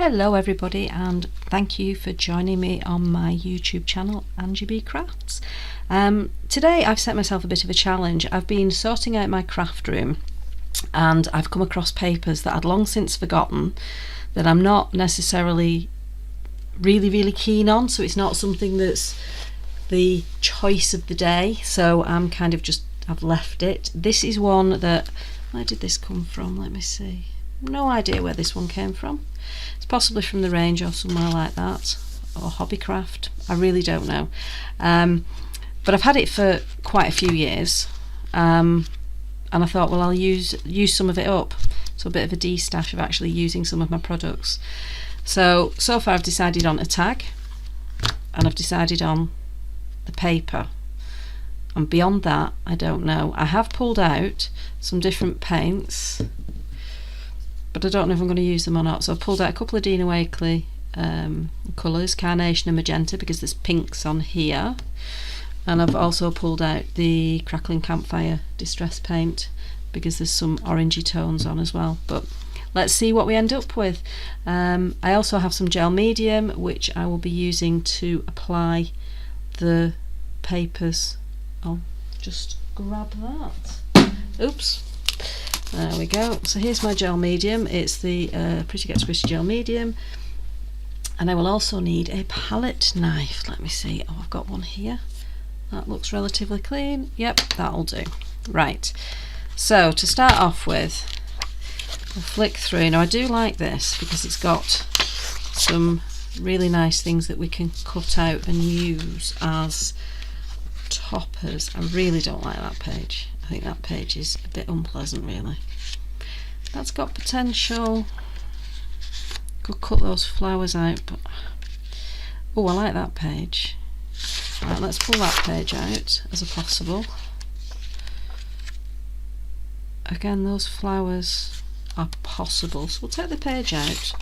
Hello everybody, and thank you for joining me on my YouTube channel, Angie B Crafts. Today I've set myself a bit of a challenge. I've been sorting out my craft room and I've come across papers that I'd long since forgotten that I'm not necessarily really keen on, so it's not something that's the choice of the day, so I'm kind of just, I've left it. This is one that, where did this come from? Let me see. No idea where this one came from. It's possibly from the range or somewhere like that, or Hobbycraft, I really don't know. But I've had it for quite a few years, and I thought, well, I'll use some of it up, so a bit of a de-stash of actually using some of my products. So far I've decided on a tag, and I've decided on the paper, and beyond that I don't know. I have pulled out some different paints, but I don't know if I'm going to use them or not. So I've pulled out a couple of Dina Wakley colours, carnation and magenta, because there's pinks on here, and I've also pulled out the crackling campfire distress paint because there's some orangey tones on as well. But let's see what we end up with. I also have some gel medium which I will be using to apply the papers. I'll just grab that. Oops. There we go. So here's my gel medium. It's the Pretty Get Squishy gel medium, and I will also need a palette knife. Let me see. Oh, I've got one here. That looks relatively clean. Yep, that'll do. Right. So to start off with, I'll flick through. Now I do like this because it's got some really nice things that we can cut out and use as toppers. I really don't like that page. I think that page is a bit unpleasant, really. That's got potential. Could cut those flowers out, but oh, I like that page. Right, let's pull that page out as a possible. Again, those flowers are possible, so we'll take the page out.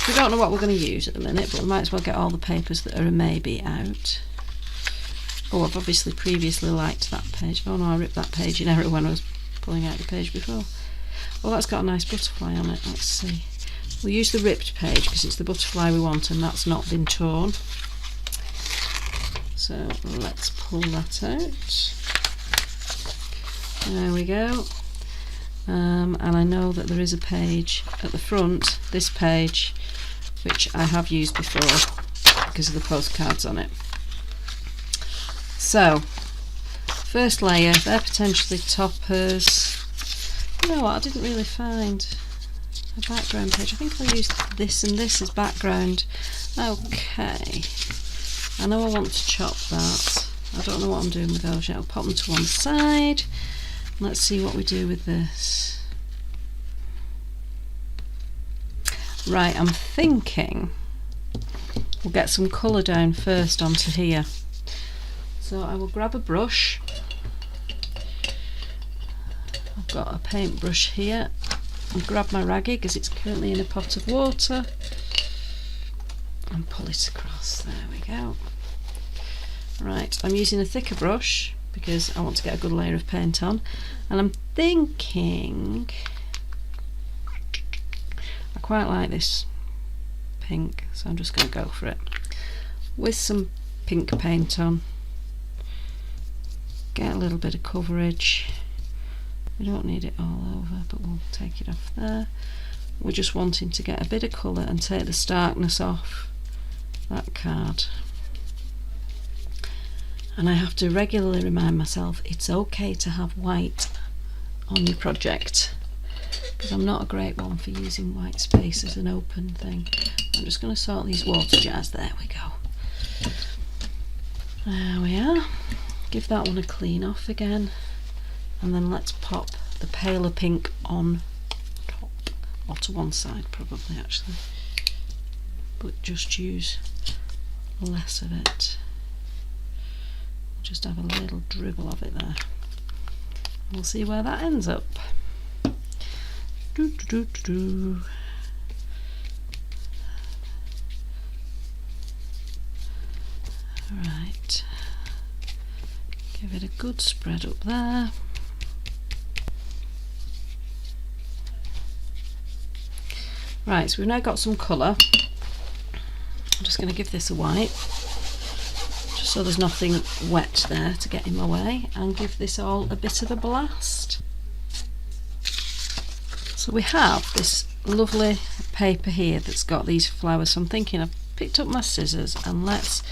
We don't know what we're going to use at the minute, but we might as well get all the papers that are a maybe out. Oh, I've obviously previously liked that page. Oh no, I ripped that page in error when I was pulling out the page before. Oh, that's got a nice butterfly on it. Let's see. We'll use the ripped page because it's the butterfly we want and that's not been torn. So let's pull that out. There we go. And I know that there is a page at the front, this page, which I have used before because of the postcards on it. So, first layer, they're potentially toppers. You know what, I didn't really find a background page. I think I'll use this and this as background. Okay, I know I want to chop that. I don't know what I'm doing with those yet. I'll pop them to one side. Let's see what we do with this. Right, I'm thinking we'll get some colour down first onto here. So I will grab a brush. I've got a paintbrush here. I'll grab my raggy because it's currently in a pot of water and pull it across. There we go. Right, I'm using a thicker brush because I want to get a good layer of paint on, and I'm thinking I quite like this pink, so I'm just going to go for it with some pink paint on. Get a little bit of coverage. We don't need it all over, but we'll take it off there. We're just wanting to get a bit of colour and take the starkness off that card. And I have to regularly remind myself it's okay to have white on your project, because I'm not a great one for using white space as an open thing. I'm just going to sort these water jars. There we go. There we are. Give that one a clean off again, and then let's pop the paler pink on top, or to one side probably actually, but just use less of it. Just have a little dribble of it there. We'll see where that ends up. Right. Give it a good spread up there. Right, so we've now got some colour. I'm just going to give this a wipe, just so there's nothing wet there to get in my way, and give this all a bit of a blast. So we have this lovely paper here that's got these flowers, so I'm thinking I've picked up my scissors and let's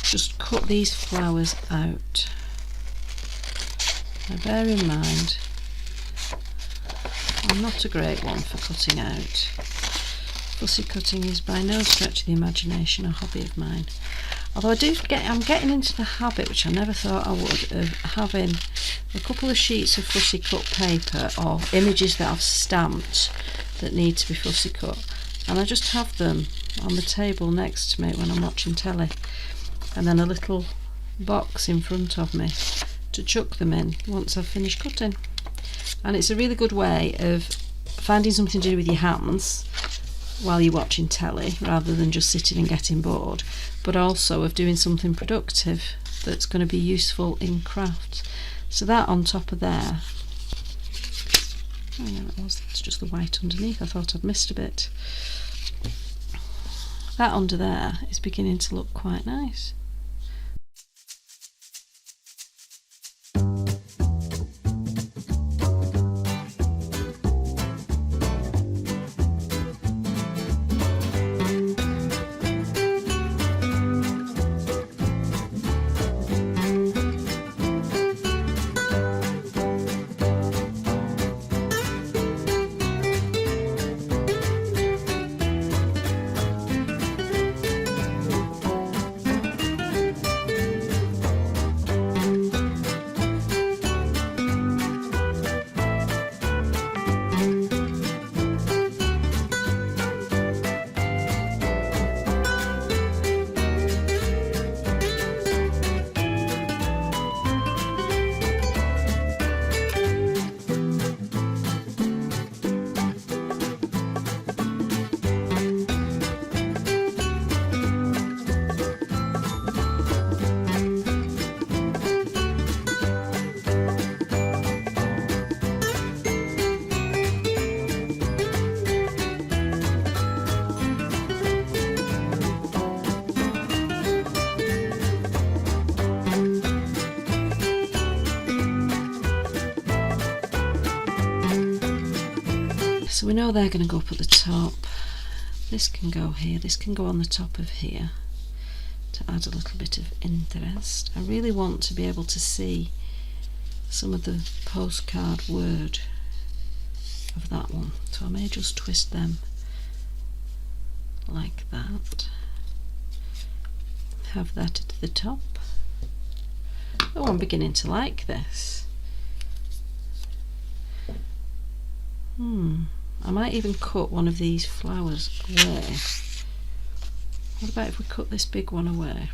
just cut these flowers out. Now bear in mind, I'm not a great one for cutting out. Fussy cutting is by no stretch of the imagination a hobby of mine. Although I'm getting into the habit, which I never thought I would, of having a couple of sheets of fussy cut paper or images that I've stamped that need to be fussy cut, and I just have them on the table next to me when I'm watching telly, and then a little box in front of me to chuck them in once I've finished cutting. And it's a really good way of finding something to do with your hands while you're watching telly, rather than just sitting and getting bored, but also of doing something productive that's going to be useful in craft. So that on top of there, oh yeah, it's just the white underneath, I thought I'd missed a bit. That under there is beginning to look quite nice. So we know they're going to go up at the top. This can go here, this can go on the top of here to add a little bit of interest. I really want to be able to see some of the postcard word of that one, so I may just twist them like that. Have that at the top. Oh, I'm beginning to like this. I might even cut one of these flowers away. What about if we cut this big one away?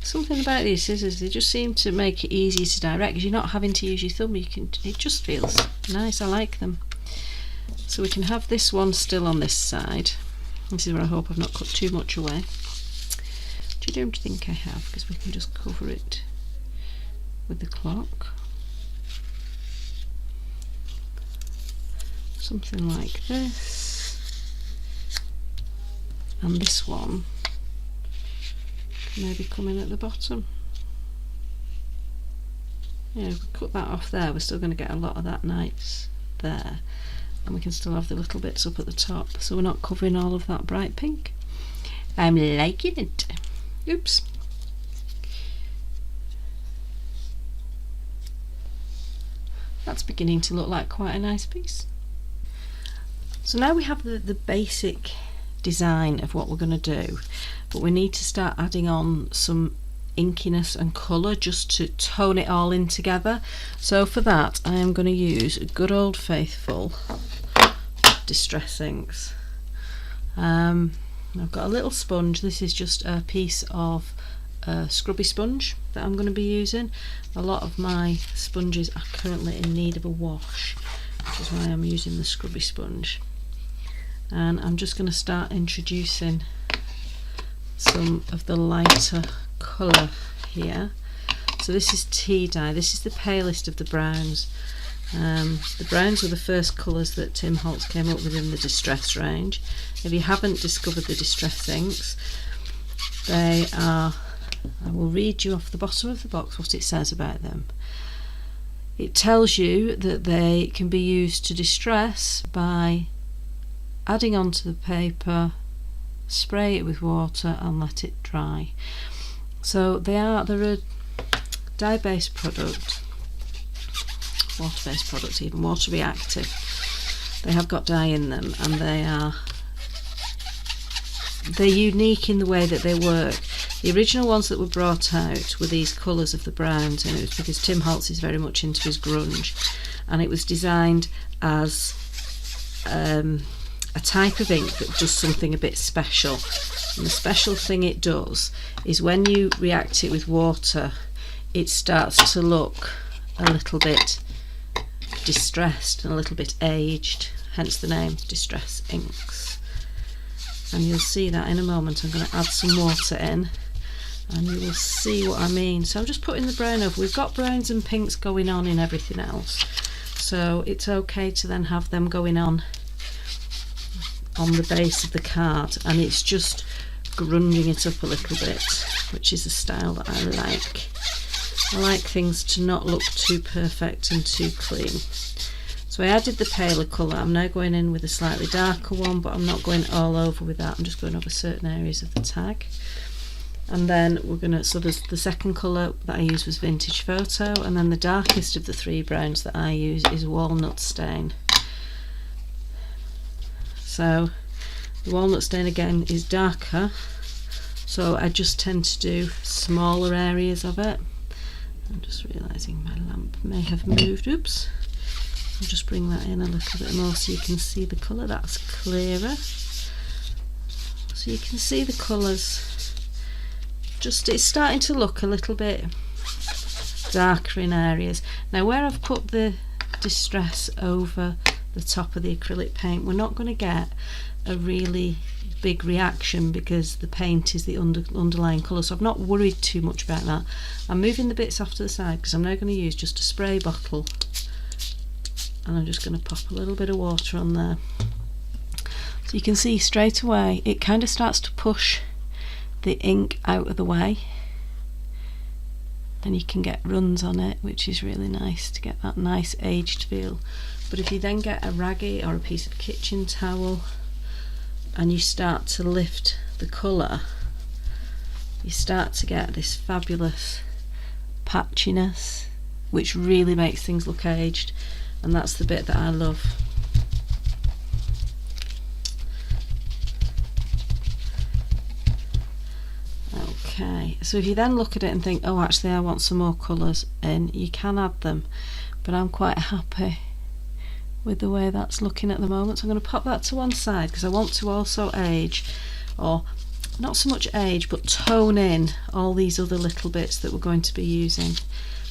Something about these scissors, they just seem to make it easy to direct, because you're not having to use your thumb. It just feels nice. I like them. So we can have this one still on this side. This is where I hope I've not cut too much away. I don't think I have, because we can just cover it with the clock. Something like this. And this one can maybe come in at the bottom. Yeah, if we cut that off there, we're still going to get a lot of that nice there, and we can still have the little bits up at the top, so we're not covering all of that bright pink. I'm liking it. Oops. That's beginning to look like quite a nice piece. So now we have the basic design of what we're going to do, but we need to start adding on some inkiness and colour just to tone it all in together. So for that I am going to use good old faithful Distress inks. I've got a little sponge. This is just a piece of scrubby sponge that I'm going to be using. A lot of my sponges are currently in need of a wash, which is why I'm using the scrubby sponge. And I'm just going to start introducing some of the lighter colour here. So this is tea dye. This is the palest of the browns. The browns were the first colours that Tim Holtz came up with in the Distress range. If you haven't discovered the Distress inks, they are, I will read you off the bottom of the box what it says about them. It tells you that they can be used to distress by adding onto the paper, spray it with water and let it dry. So they're a dye-based product, water-based product, even water reactive. They have got dye in them, and they're unique in the way that they work. The original ones that were brought out were these colours of the browns, and it was because Tim Holtz is very much into his grunge, and it was designed as a type of ink that does something a bit special. And the special thing it does is when you react it with water, it starts to look a little bit distressed and a little bit aged, hence the name Distress Inks. And you'll see that in a moment. I'm going to add some water in and you will see what I mean. So I'm just putting the brown over. We've got browns and pinks going on in everything else, so it's okay to then have them going on the base of the card, and it's just grunging it up a little bit, which is a style that I like. I like things to not look too perfect and too clean. So I added the paler colour. I'm now going in with a slightly darker one, but I'm not going all over with that. I'm just going over certain areas of the tag. And then we're going to, so the second colour that I used was Vintage Photo, and then the darkest of the three browns that I use is Walnut Stain. So the Walnut Stain again is darker, so I just tend to do smaller areas of it. I'm just realising my lamp may have moved. Oops. I'll just bring that in a little bit more so you can see the colour. That's clearer. So you can see the colours. Just, it's starting to look a little bit darker in areas. Now where I've put the Distress over the top of the acrylic paint, we're not going to get a really big reaction because the paint is the underlying colour, so I've not worried too much about that. I'm moving the bits off to the side because I'm now going to use just a spray bottle, and I'm just going to pop a little bit of water on there. So you can see straight away it kind of starts to push the ink out of the way, and you can get runs on it, which is really nice to get that nice aged feel. But if you then get a raggy or a piece of kitchen towel and you start to lift the colour, you start to get this fabulous patchiness, which really makes things look aged, and that's the bit that I love. Okay, so if you then look at it and think, oh actually I want some more colours in, you can add them, but I'm quite happy with the way that's looking at the moment. So I'm going to pop that to one side because I want to also age, or not so much age, but tone in all these other little bits that we're going to be using,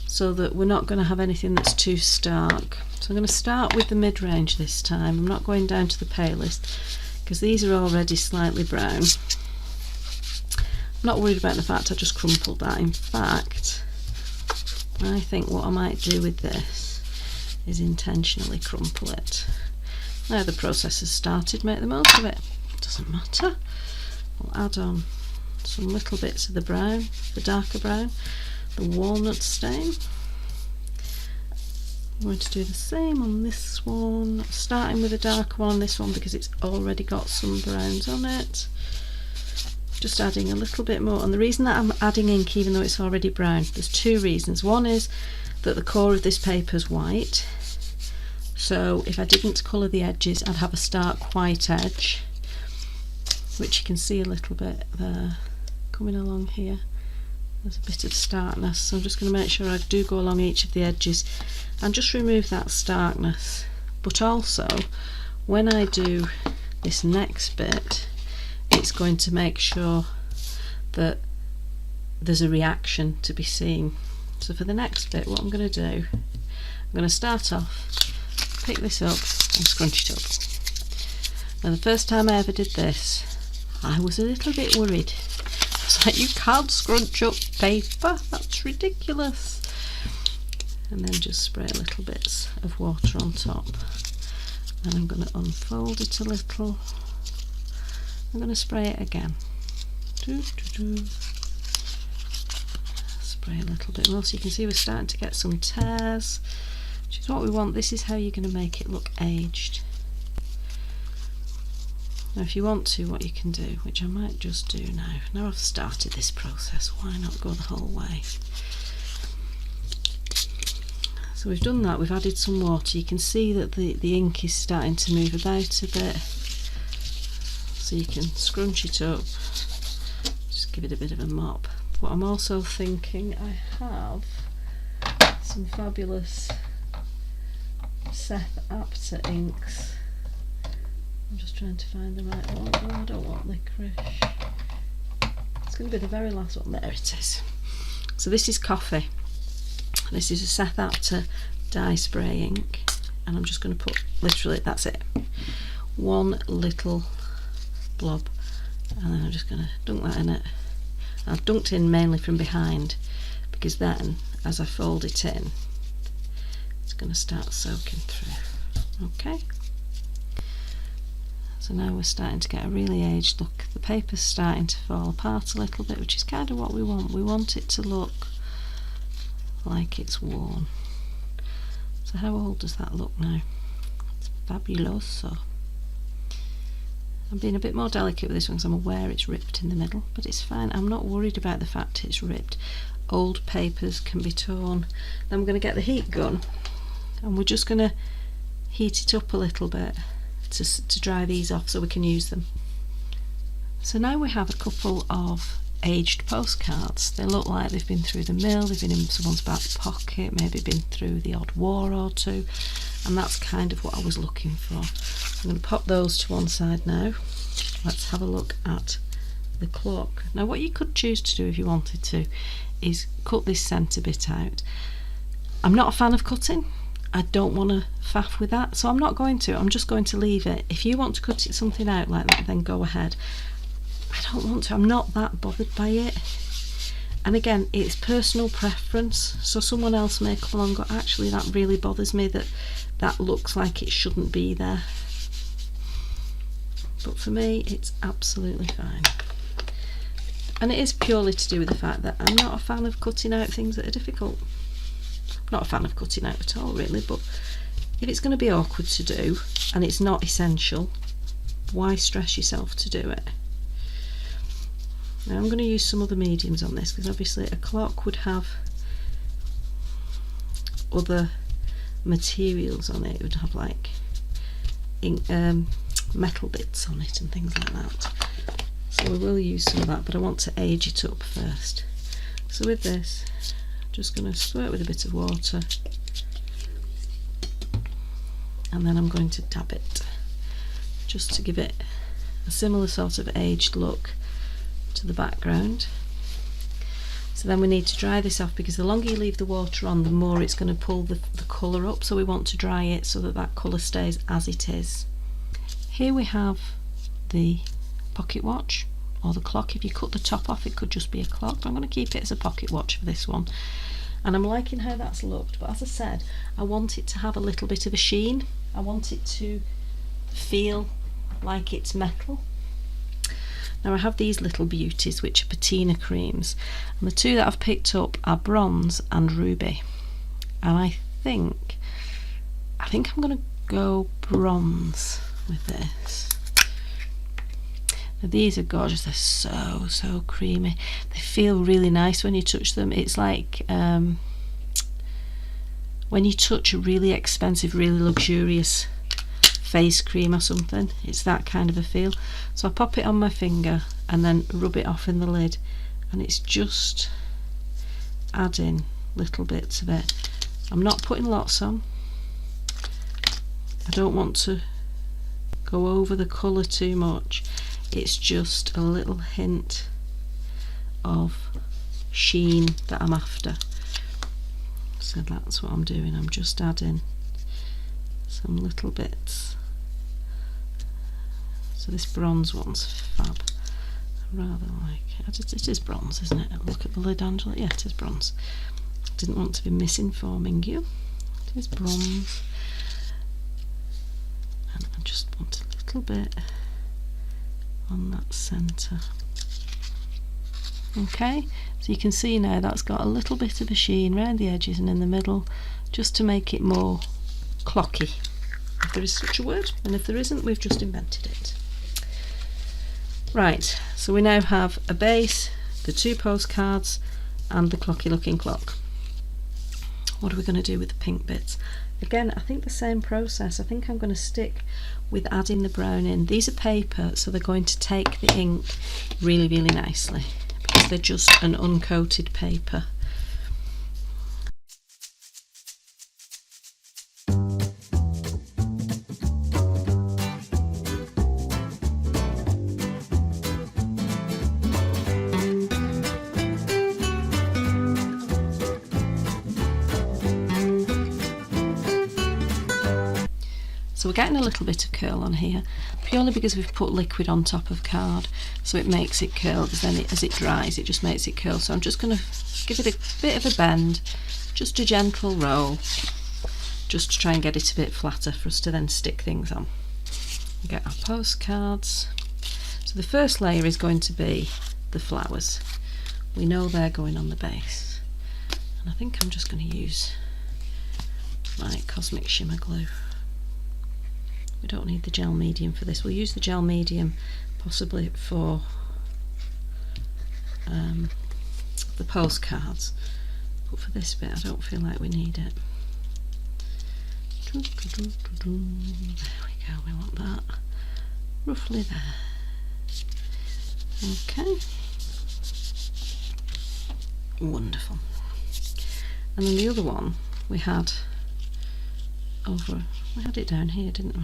so that we're not going to have anything that's too stark. So I'm going to start with the mid-range this time. I'm not going down to the palest because these are already slightly brown. I'm not worried about the fact I just crumpled that. In fact, I think what I might do with this is intentionally crumple it. Now the process has started, make the most of it. Doesn't matter. We'll add on some little bits of the brown, the darker brown, the walnut stain. I'm going to do the same on this one, starting with a darker one on this one because it's already got some browns on it. Just adding a little bit more, and the reason that I'm adding ink even though it's already brown, there's two reasons. One is that the core of this paper is white, so if I didn't colour the edges I'd have a stark white edge, which you can see a little bit there coming along here. There's a bit of starkness, so I'm just going to make sure I do go along each of the edges and just remove that starkness. But also when I do this next bit, it's going to make sure that there's a reaction to be seen. So for the next bit, what I'm going to do, I'm going to start off, pick this up and scrunch it up. Now the first time I ever did this, I was a little bit worried It's like, you can't scrunch up paper, that's ridiculous. And then just spray little bits of water on top. And I'm going to unfold it a little. I'm going to spray it again. Spray a little bit more, so you can see we're starting to get some tears, which is what we want. This is how you're going to make it look aged. Now if you want to, what you can do, which I might just do now I've started this process, why not go the whole way? So we've done that, we've added some water. You can see that the ink is starting to move about a bit, so you can scrunch it up, just give it a bit of a mop. But I'm also thinking I have some fabulous Seth Apter inks. I'm just trying to find the right one. Oh, I don't want licorice. It's going to be the very last one. There it is. So this is coffee. This is a Seth Apter dye spray ink, and I'm just going to put, literally, that's it, one little blob, and then I'm just going to dunk that in it. I've dunked in mainly from behind, because then as I fold it in, it's going to start soaking through. Okay, so now we're starting to get a really aged look. The paper's starting to fall apart a little bit, which is kind of what we want. We want it to look like it's worn. So how old does that look now? It's fabuloso. I'm being a bit more delicate with this one because I'm aware it's ripped in the middle, but it's fine. I'm not worried about the fact it's ripped. Old papers can be torn. Then we're going to get the heat gun, and we're just going to heat it up a little bit to dry these off so we can use them. So now we have a couple of aged postcards. They look like they've been through the mill, they've been in someone's back pocket, maybe been through the odd war or two, and that's kind of what I was looking for. I'm going to pop those to one side now. Let's have a look at the clock. Now what you could choose to do if you wanted to is cut this centre bit out. I'm not a fan of cutting. I don't want to faff with that, so I'm not going to. I'm just going to leave it. If you want to cut something out like that, then go ahead. I don't want to. I'm not that bothered by it. And again, it's personal preference, so someone else may come along and go, actually that really bothers me, that looks like it shouldn't be there. But for me, it's absolutely fine. And it is purely to do with the fact that I'm not a fan of cutting out things that are difficult. Not a fan of cutting out at all, really, but if it's going to be awkward to do and it's not essential, why stress yourself to do it? Now I'm going to use some other mediums on this, because obviously a clock would have other materials on it. It would have like metal bits on it and things like that. So we will use some of that, but I want to age it up first. So with this, I'm just going to squirt with a bit of water, and then I'm going to dab it, just to give it a similar sort of aged look to the background. So then we need to dry this off, because the longer you leave the water on, the more it's going to pull the colour up, so we want to dry it so that that colour stays as it is. Here we have the pocket watch, or the clock. If you cut the top off, it could just be a clock, but I'm going to keep it as a pocket watch for this one. And I'm liking how that's looked, but as I said, I want it to have a little bit of a sheen. I want it to feel like it's metal. Now I have these little beauties, which are patina creams, and the two that I've picked up are bronze and ruby, and I think I'm going to go bronze with this. Now these are gorgeous. They're so creamy. They feel really nice when you touch them. It's like when you touch a really expensive, really luxurious face cream or something, it's that kind of a feel. So I pop it on my finger and then rub it off in the lid, and it's just adding little bits of it. I'm not putting lots on. I don't want to go over the colour too much. It's just a little hint of sheen that I'm after. So that's what I'm doing. I'm just adding some little bits. So this bronze one's fab. rather like it. It is bronze, isn't it? Look at the lid, Angela. Yeah, it is bronze. Didn't want to be misinforming you. It is bronze. And I just want a little bit on that centre. Okay, so you can see now that's got a little bit of a sheen around the edges and in the middle, just to make it more clocky, if there is such a word, and if there isn't, we've just invented it. Right, so we now have a base, the 2 postcards, and the clocky looking clock. What are we going to do with the pink bits? Again, I think the same process. I think I'm going to stick with adding the brown in. These are paper, so they're going to take the ink really, really nicely, because they're just an uncoated paper. So we're getting a little bit of curl on here, purely because we've put liquid on top of card, so it makes it curl, because then as it dries it just makes it curl. So I'm just going to give it a bit of a bend, just a gentle roll, just to try and get it a bit flatter for us to then stick things on. We get our postcards. So the first layer is going to be the flowers. We know they're going on the base, and I think I'm just going to use my Cosmic Shimmer glue. We don't need the gel medium for this. We'll use the gel medium possibly for the postcards, but for this bit I don't feel like we need it. There we go, we want that roughly there. Okay, wonderful. And then the other one we had it down here, didn't we?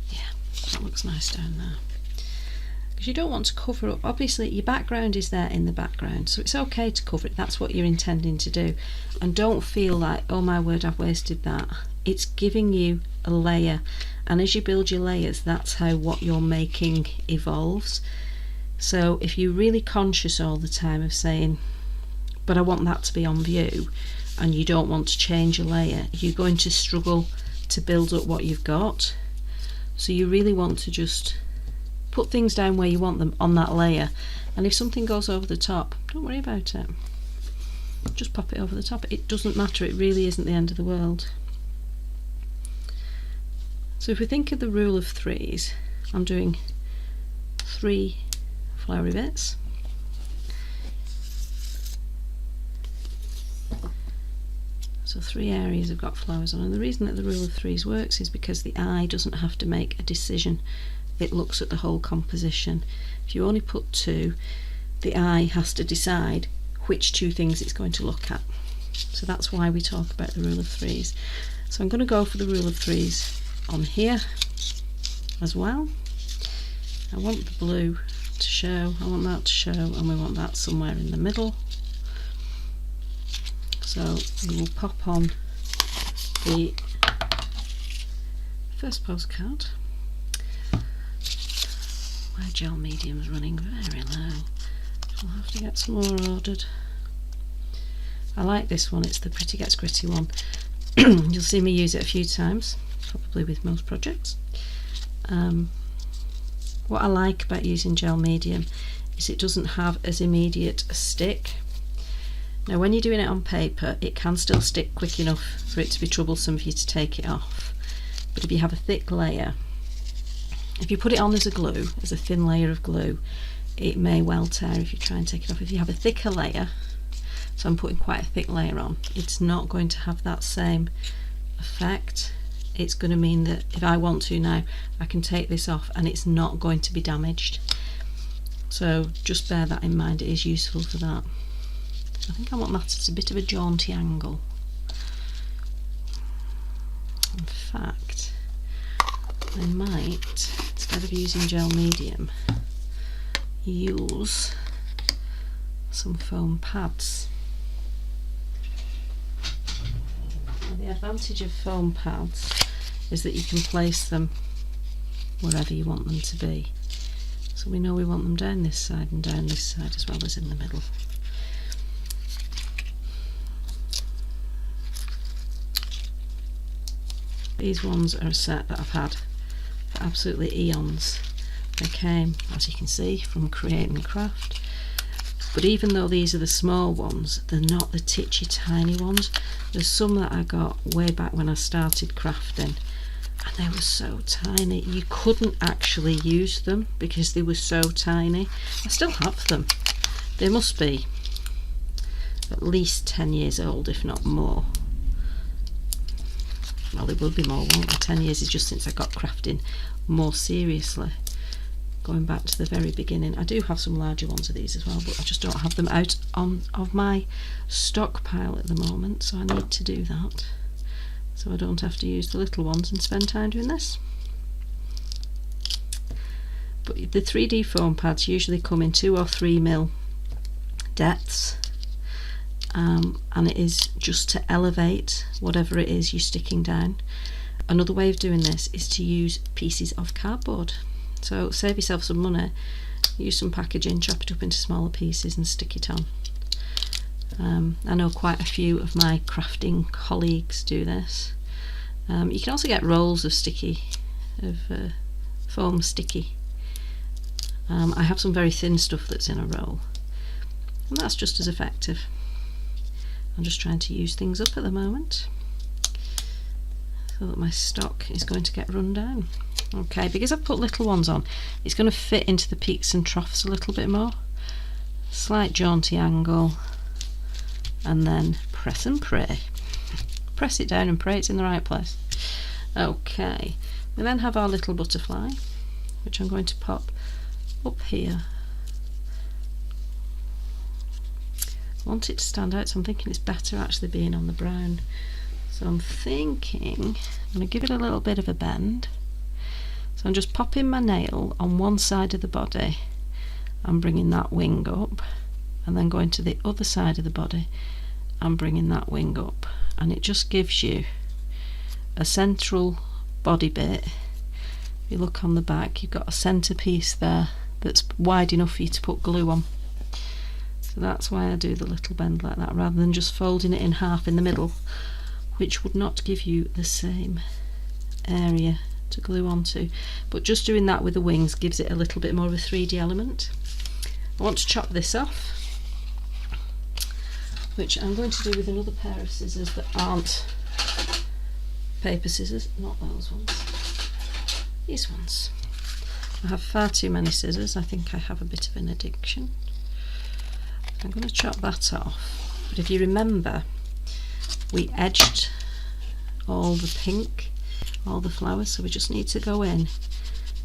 Yeah, that looks nice down there. Because you don't want to cover up, obviously your background is there in the background, so it's okay to cover it, that's what you're intending to do. And don't feel like, oh my word, I've wasted that. It's giving you a layer, and as you build your layers, that's how what you're making evolves. So if you're really conscious all the time of saying, but I want that to be on view, and you don't want to change a layer, you're going to struggle to build up what you've got. So you really want to just put things down where you want them on that layer, and if something goes over the top, don't worry about it, just pop it over the top. It doesn't matter, it really isn't the end of the world. So if we think of the rule of threes, I'm doing 3 flowery bits. So 3 areas have got flowers on, and the reason that the rule of threes works is because the eye doesn't have to make a decision, it looks at the whole composition. If you only put 2, the eye has to decide which 2 things it's going to look at. So that's why we talk about the rule of threes. So I'm going to go for the rule of threes on here as well. I want the blue to show, I want that to show, and we want that somewhere in the middle. So we will pop on the first postcard. My gel medium's running very low. I'll have to get some more ordered. I like this one, it's the Pretty Gets Gritty one. You'll see me use it a few times, probably with most projects. What I like about using gel medium is it doesn't have as immediate a stick. Now when you're doing it on paper, it can still stick quick enough for it to be troublesome for you to take it off. But if you have a thick layer, if you put it on as a glue, as a thin layer of glue, it may well tear if you try and take it off. If you have a thicker layer, so I'm putting quite a thick layer on, it's not going to have that same effect. It's going to mean that if I want to now, I can take this off and it's not going to be damaged. So just bear that in mind, it is useful for that. I think I want that at a bit of a jaunty angle. In fact, I might, instead of using gel medium, use some foam pads. Now, the advantage of foam pads is that you can place them wherever you want them to be. So we know we want them down this side and down this side as well as in the middle. These ones are a set that I've had for absolutely eons. They came, as you can see, from Create and Craft. But even though these are the small ones, they're not the titchy tiny ones. There's some that I got way back when I started crafting, and they were so tiny you couldn't actually use them because they were so tiny. I still have them. They must be at least 10 years old, if not more. Well, they will be more, won't they? 10 years is just since I got crafting more seriously, going back to the very beginning. I do have some larger ones of these as well, but I just don't have them out of my stockpile at the moment, so I need to do that, so I don't have to use the little ones and spend time doing this. But the 3D foam pads usually come in 2 or 3 mil depths, and it is just to elevate whatever it is you're sticking down. Another way of doing this is to use pieces of cardboard. So save yourself some money, use some packaging, chop it up into smaller pieces and stick it on. I know quite a few of my crafting colleagues do this. You can also get rolls of foam sticky. I have some very thin stuff that's in a roll, and that's just as effective. I'm just trying to use things up at the moment so that my stock is going to get run down. Okay, because I've put little ones on, it's going to fit into the peaks and troughs a little bit more. Slight jaunty angle, and then press and pray. Press it down and pray it's in the right place. Okay, we then have our little butterfly, which I'm going to pop up here. I want it to stand out, so I'm thinking it's better actually being on the brown. So I'm thinking I'm going to give it a little bit of a bend. So I'm just popping my nail on one side of the body and bringing that wing up, and then going to the other side of the body and bringing that wing up, and it just gives you a central body bit. If you look on the back, you've got a centerpiece there that's wide enough for you to put glue on. So that's why I do the little bend like that, rather than just folding it in half in the middle, which would not give you the same area to glue onto. But just doing that with the wings gives it a little bit more of a 3D element. I want to chop this off, which I'm going to do with another pair of scissors that aren't paper scissors, not those ones, these ones. I have far too many scissors. I think I have a bit of an addiction. I'm going to chop that off, but if you remember, we edged all the pink, all the flowers, so we just need to go in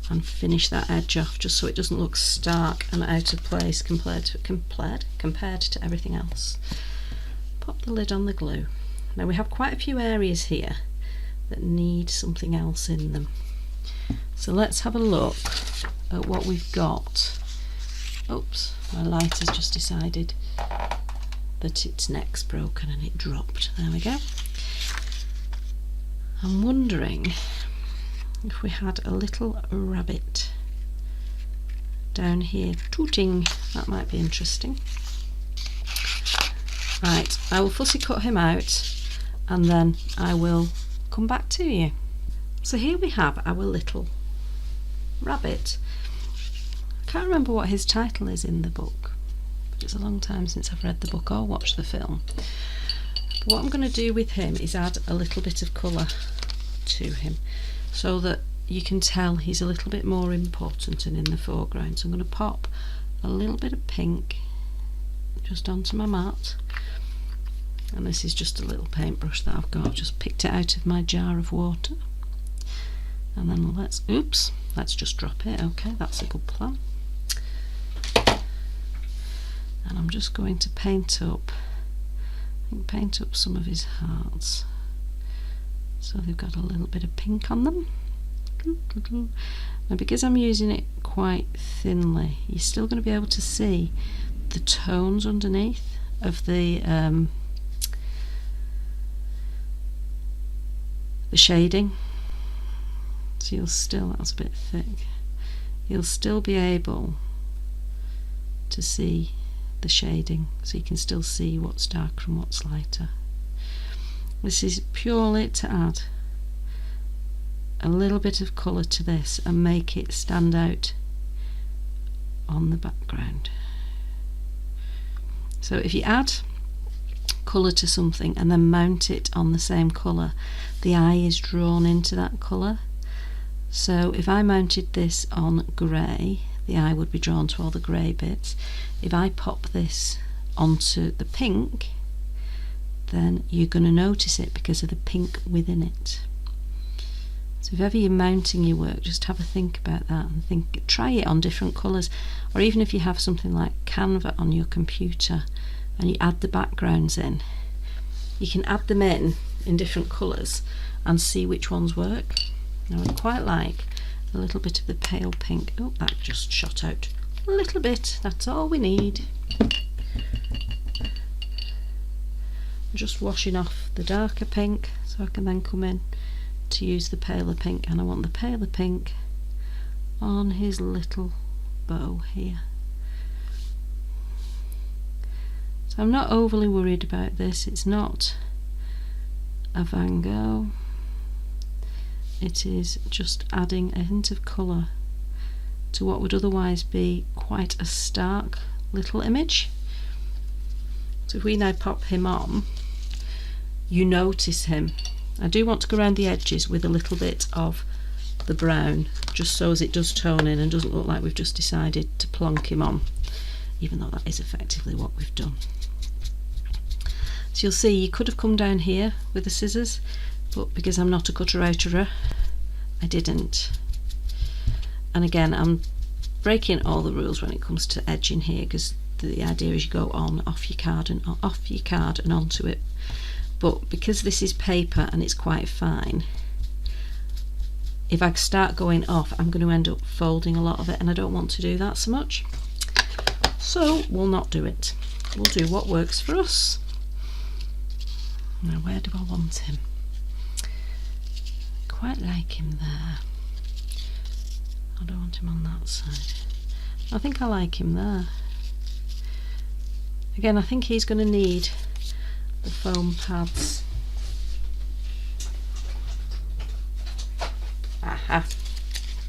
and finish that edge off, just so it doesn't look stark and out of place compared to everything else. Pop the lid on the glue. Now we have quite a few areas here that need something else in them, so let's have a look at what we've got. Oops, my light has just decided that its neck's broken and it dropped. There we go. I'm wondering if we had a little rabbit down here tooting. That might be interesting. Right, I will fussy cut him out and then I will come back to you. So here we have our little rabbit. I can't remember what his title is in the book, but it's a long time since I've read the book or watched the film. What I'm going to do with him is add a little bit of colour to him so that you can tell he's a little bit more important and in the foreground. So I'm going to pop a little bit of pink just onto my mat, and this is just a little paintbrush that I've got, just picked it out of my jar of water, and then let's just drop it. Okay, that's a good plan. And I'm just going to paint up some of his hearts, so they've got a little bit of pink on them. And because I'm using it quite thinly, you're still going to be able to see the tones underneath of the shading. So that was a bit thick. he'll still be able to see the shading, so you can still see what's darker and what's lighter. This is purely to add a little bit of colour to this and make it stand out on the background. So if you add colour to something and then mount it on the same colour, the eye is drawn into that colour. So if I mounted this on grey, the eye would be drawn to all the grey bits. If I pop this onto the pink, then you're going to notice it because of the pink within it. So if ever you're mounting your work, just have a think about that and try it on different colours, or even if you have something like Canva on your computer and you add the backgrounds in, you can add them in different colours and see which ones work. Now I quite like a little bit of the pale pink. Oh, that just shot out a little bit, that's all we need. Just washing off the darker pink so I can then come in to use the paler pink, and I want the paler pink on his little bow here. So I'm not overly worried about this. It's not a Van Gogh, it is just adding a hint of colour to what would otherwise be quite a stark little image. So if we now pop him on, you notice him. I do want to go around the edges with a little bit of the brown, just so as it does tone in and doesn't look like we've just decided to plonk him on, even though that is effectively what we've done. So you'll see you could have come down here with the scissors, but because I'm not a cutter-outerer, I didn't. And again, I'm breaking all the rules when it comes to edging here, because the idea is you go on, off your card and onto it. But because this is paper and it's quite fine, if I start going off, I'm going to end up folding a lot of it, and I don't want to do that so much. So we'll not do it. We'll do what works for us. Now where do I want him? Quite like him there. I don't want him on that side. I think I like him there. Again, I think he's going to need the foam pads. Aha!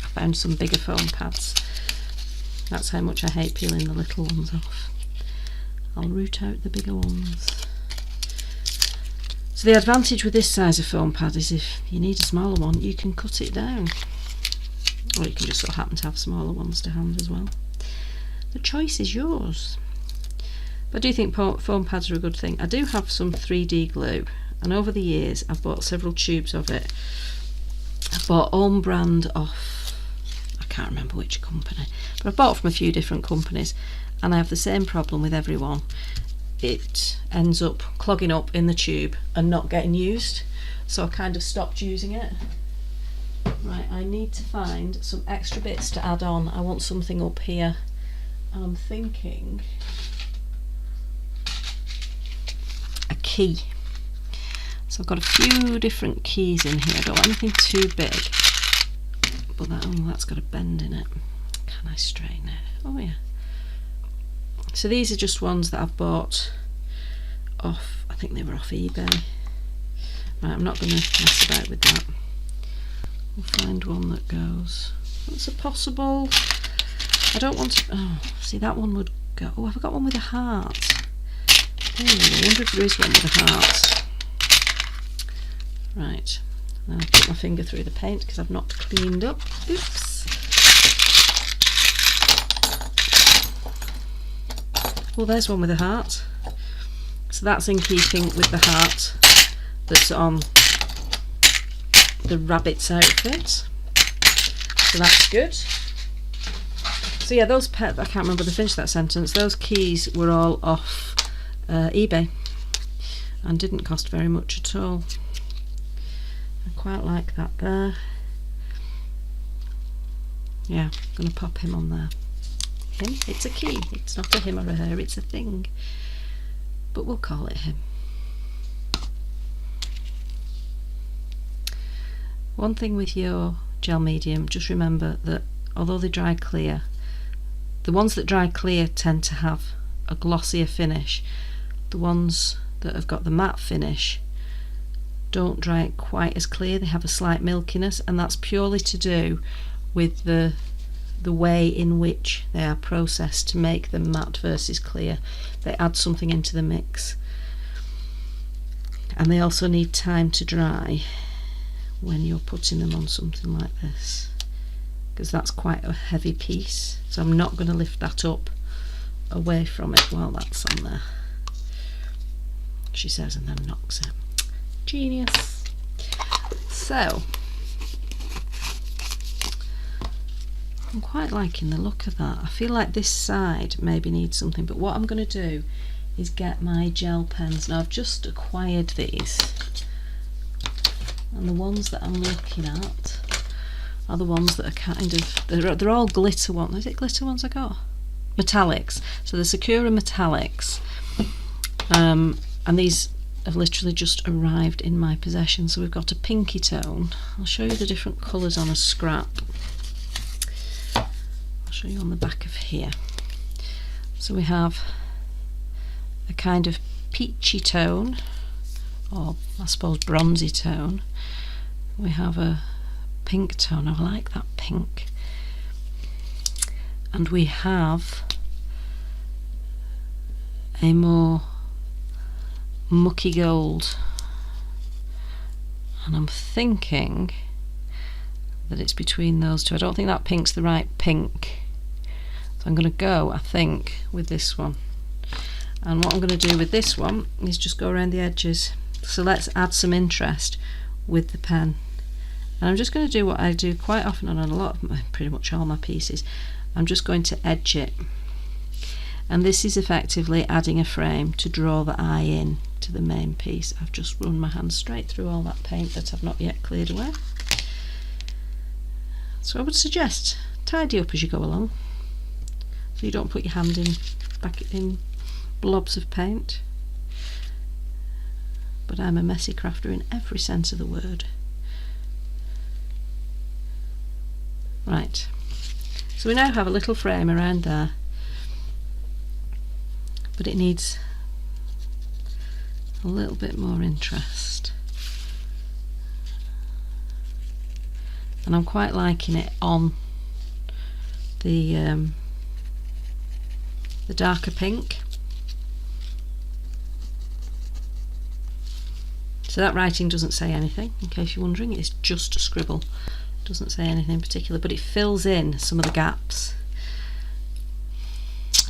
I found some bigger foam pads. That's how much I hate peeling the little ones off. I'll root out the bigger ones. So the advantage with this size of foam pad is if you need a smaller one, you can cut it down. Or you can just sort of happen to have smaller ones to hand as well. The choice is yours. But I do think foam pads are a good thing. I do have some 3D glue, and over the years I've bought several tubes of it. I've bought own brand off, I can't remember which company, but I've bought from a few different companies, and I have the same problem with everyone. It ends up clogging up in the tube and not getting used, so I kind of stopped using it. Right, I need to find some extra bits to add on. I want something up here, and I'm thinking a key. So I've got a few different keys in here. I don't want anything too big, but that's got a bend in it. Can I straighten it? Oh yeah. So these are just ones that I've bought off, I think they were off eBay. Right, I'm not going to mess about with that. We'll find one that goes. What's a possible? I don't want to. Oh, see, that one would go. Oh, have I got one with a heart? Oh, I wonder if there is one with a heart. Right, and then I put my finger through the paint because I've not cleaned up. Oops. Well, there's one with a heart. So that's in keeping with the heart that's on the rabbit's outfit. So that's good. So yeah, those I can't remember to finish that sentence. Those keys were all off eBay and didn't cost very much at all. I quite like that there. Yeah, I'm going to pop him on there. Him? It's a key. It's not a him or a her, it's a thing. But we'll call it him. One thing with your gel medium, just remember that although they dry clear, the ones that dry clear tend to have a glossier finish. The ones that have got the matte finish don't dry quite as clear, they have a slight milkiness, and that's purely to do with the way in which they are processed to make them matte versus clear. They add something into the mix, and they also need time to dry when you're putting them on something like this, because that's quite a heavy piece, so I'm not going to lift that up away from it while that's on there, she says, and then knocks it. Genius. So I'm quite liking the look of that. I feel like this side maybe needs something, but what I'm going to do is get my gel pens. Now I've just acquired these, and the ones that I'm looking at are the ones that are kind of, they're all glitter ones. Is it glitter ones I got? Metallics. So the Sakura metallics, and these have literally just arrived in my possession. So we've got a pinky tone. I'll show you the different colours on a scrap. I'll show you on the back of here. So we have a kind of peachy tone, or I suppose bronzy tone. We have a pink tone. I like that pink. And we have a more mucky gold, and I'm thinking that it's between those two. I don't think that pink's the right pink, so I'm going to go, I think, with this one. And what I'm going to do with this one is just go around the edges. So let's add some interest with the pen, and I'm just going to do what I do quite often on a lot of pretty much all my pieces. I'm just going to edge it, and this is effectively adding a frame to draw the eye in to the main piece. I've just run my hand straight through all that paint that I've not yet cleared away. So I would suggest tidy up as you go along, so you don't put your hand in back in blobs of paint. But I'm a messy crafter in every sense of the word. Right, so we now have a little frame around there, but it needs a little bit more interest, and I'm quite liking it on the darker pink. So that writing doesn't say anything, in case you're wondering. It's just a scribble. It doesn't say anything in particular, but it fills in some of the gaps.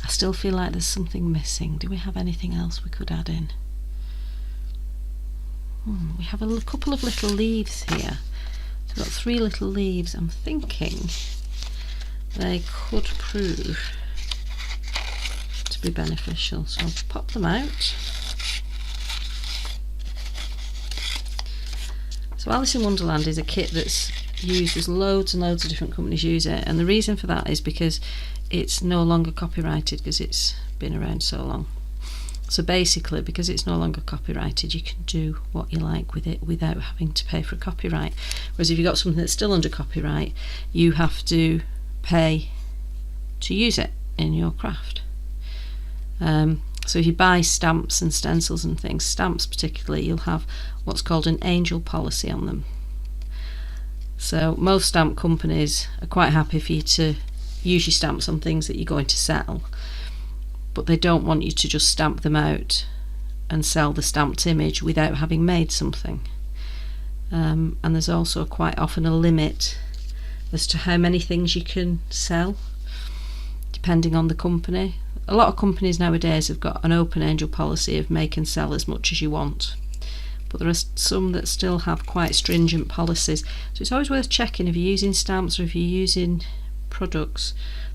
I still feel like there's something missing. Do we have anything else we could add in? We have a couple of little leaves here. So we've got 3 little leaves. I'm thinking they could prove to be beneficial, so I'll pop them out. So Alice in Wonderland is a kit that's used, there's loads and loads of different companies use it, and the reason for that is because it's no longer copyrighted, because it's been around so long. So basically, because it's no longer copyrighted, you can do what you like with it without having to pay for a copyright. Whereas if you've got something that's still under copyright, you have to pay to use it in your craft. So if you buy stamps and stencils and things, stamps particularly, you'll have what's called an angel policy on them. So most stamp companies are quite happy for you to use your stamps on things that you're going to sell, but they don't want you to just stamp them out and sell the stamped image without having made something. And there's also quite often a limit as to how many things you can sell, depending on the company. A lot of companies nowadays have got an open angel policy of make and sell as much as you want, but there are some that still have quite stringent policies. So it's always worth checking if you're using stamps or if you're using products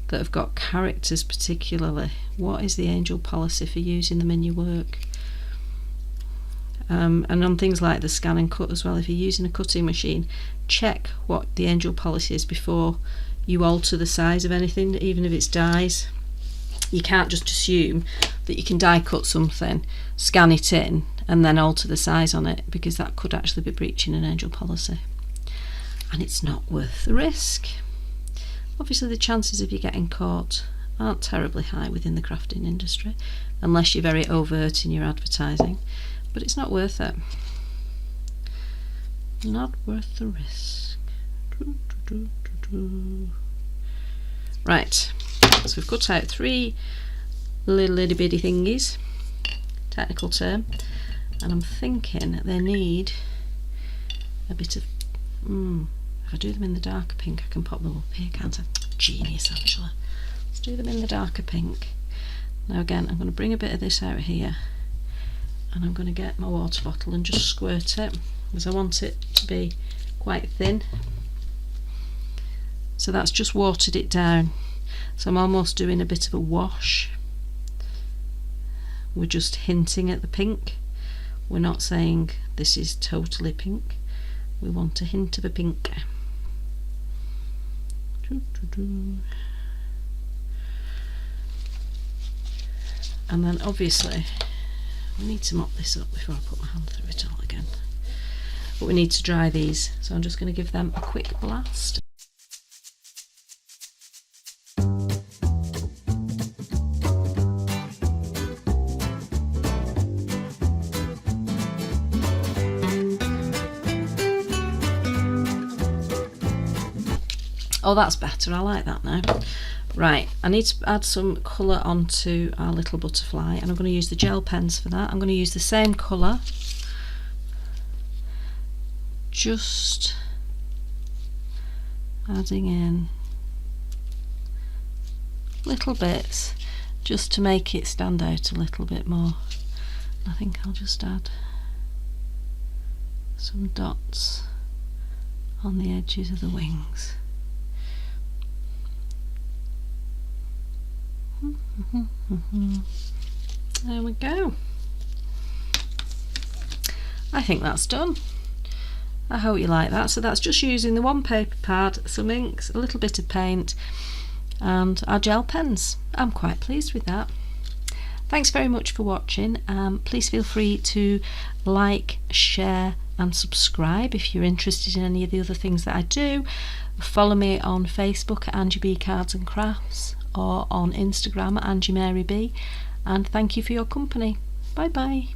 that have got characters particularly, what is the angel policy for using them in your work. And on things like the scan and cut as well, if you're using a cutting machine, check what the angel policy is before you alter the size of anything, even if it's dies. You can't just assume that you can die cut something, scan it in and then alter the size on it, because that could actually be breaching an angel policy, and it's not worth the risk. Obviously the chances of you getting caught aren't terribly high within the crafting industry, unless you're very overt in your advertising, but it's not worth it. Not worth the risk. Right, so we've cut out 3 little itty bitty thingies, technical term, and I'm thinking they need a bit of, if I do them in the darker pink I can pop them up here, can't I? Genius, actually. Let's do them in the darker pink. Now again, I'm going to bring a bit of this out here, and I'm going to get my water bottle and just squirt it, because I want it to be quite thin. So that's just watered it down. So I'm almost doing a bit of a wash. We're just hinting at the pink. We're not saying this is totally pink. We want a hint of a pink. And then obviously we need to mop this up before I put my hand through it all again. But we need to dry these, so I'm just going to give them a quick blast. Oh, that's better, I like that now. Right, I need to add some colour onto our little butterfly, and I'm going to use the gel pens for that. I'm going to use the same colour, just adding in little bits just to make it stand out a little bit more. I think I'll just add some dots on the edges of the wings. There we go. I think that's done. I hope you like that. So that's just using the one paper pad, some inks, a little bit of paint, and our gel pens. I'm quite pleased with that. Thanks very much for watching. Please feel free to like, share and subscribe if you're interested in any of the other things that I do. Follow me on Facebook at Angie B Cards and Crafts, or on Instagram at Angie Mary B, and thank you for your company. Bye bye.